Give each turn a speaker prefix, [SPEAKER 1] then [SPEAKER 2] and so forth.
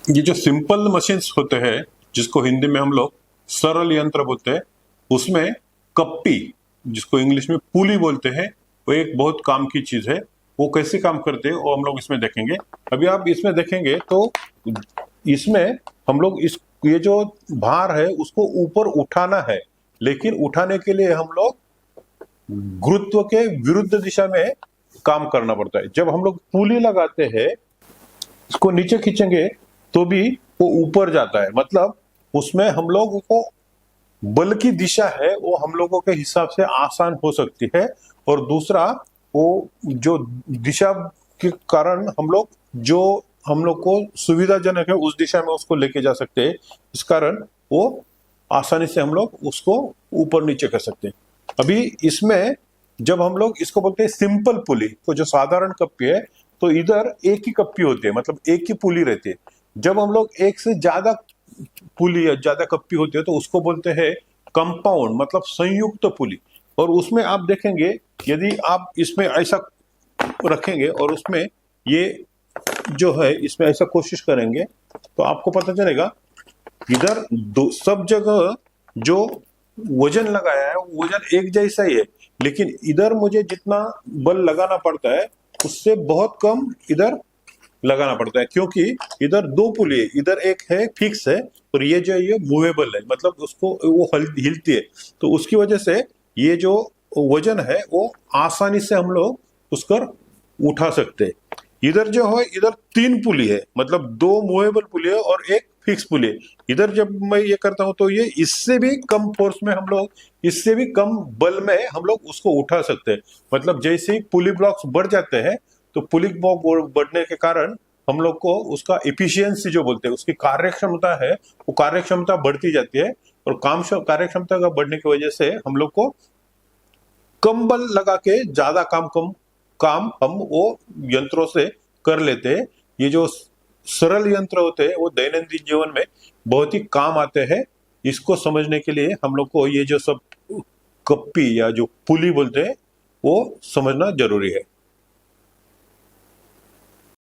[SPEAKER 1] ये जो simple machines होते हैं, जिसको हिंदी में हम लोग सरल यंत्र बोलते हैं, उसमें कप्पी, जिसको इंग्लिश में पुली बोलते हैं, वो एक बहुत काम की चीज है। वो कैसे काम करते हैं वो हम लोग इसमें देखेंगे। अभी आप इसमें देखेंगे तो इसमें हम लोग इस ये जो भार है उसको ऊपर उठाना है, लेकिन उठाने के लिए हम लोग गुरुत्व के विरुद्ध दिशा में काम करना पड़ता है। जब हम लोग पुली लगाते हैं, इसको नीचे खींचेंगे तो भी वो ऊपर जाता है, मतलब उसमें हम लोगों को बल की दिशा है वो हम लोगों के हिसाब से आसान हो सकती है। और दूसरा, वो जो दिशा के कारण हम लोग को सुविधाजनक है उस दिशा में उसको लेके जा सकते हैं। इस कारण वो आसानी से हम लोग उसको ऊपर नीचे कर सकते हैं। अभी इसमें जब हम लोग इसको बोलते हैं सिंपल पुली, तो जो साधारण कप्पी है, तो इधर एक ही कप्पी होती है, मतलब एक ही पुली रहती है। जब हम लोग एक से ज्यादा पुली या ज्यादा कप्पी होती है तो उसको बोलते हैं कंपाउंड, मतलब संयुक्त पुली। और उसमें आप देखेंगे, यदि आप इसमें ऐसा रखेंगे और उसमें ये जो है इसमें ऐसा कोशिश करेंगे तो आपको पता चलेगा इधर सब जगह जो वजन लगाया है वो वजन एक जैसा ही है, लेकिन इधर मुझे जितना बल लगाना पड़ता है उससे बहुत कम इधर लगाना पड़ता है, क्योंकि इधर दो पुली है, इधर एक है फिक्स है और ये मूवेबल है, मतलब उसको वो हिलती है। तो उसकी वजह से ये जो वजन है वो आसानी से हम लोग उसकर उठा सकते हैं। इधर जो है इधर तीन पुली है, मतलब दो मूवेबल पुली है और एक फिक्स पुली है। इधर जब मैं ये करता हूं तो ये इससे भी कम फोर्स में हम लोग, इससे भी कम बल में हम लोग उसको उठा सकते हैं। मतलब जैसे ही पुली ब्लॉक्स बढ़ जाते हैं तो पुली ब्लॉक बढ़ने के कारण हम लोग को उसका एफिशिएंसी जो बोलते हैं, उसकी कार्यक्षमता है, वो कार्यक्षमता बढ़ती जाती है। और कार्यक्षमता का बढ़ने की वजह से हम लोग को कम बल लगा के ज्यादा काम हम वो यंत्रों से कर लेते हैं। ये जो सरल यंत्र होते हैं वो दैनंदिन जीवन में बहुत ही काम आते हैं। इसको समझने के लिए हम लोग को ये जो सब कप्पी या जो पुली बोलते हैं वो समझना जरूरी है।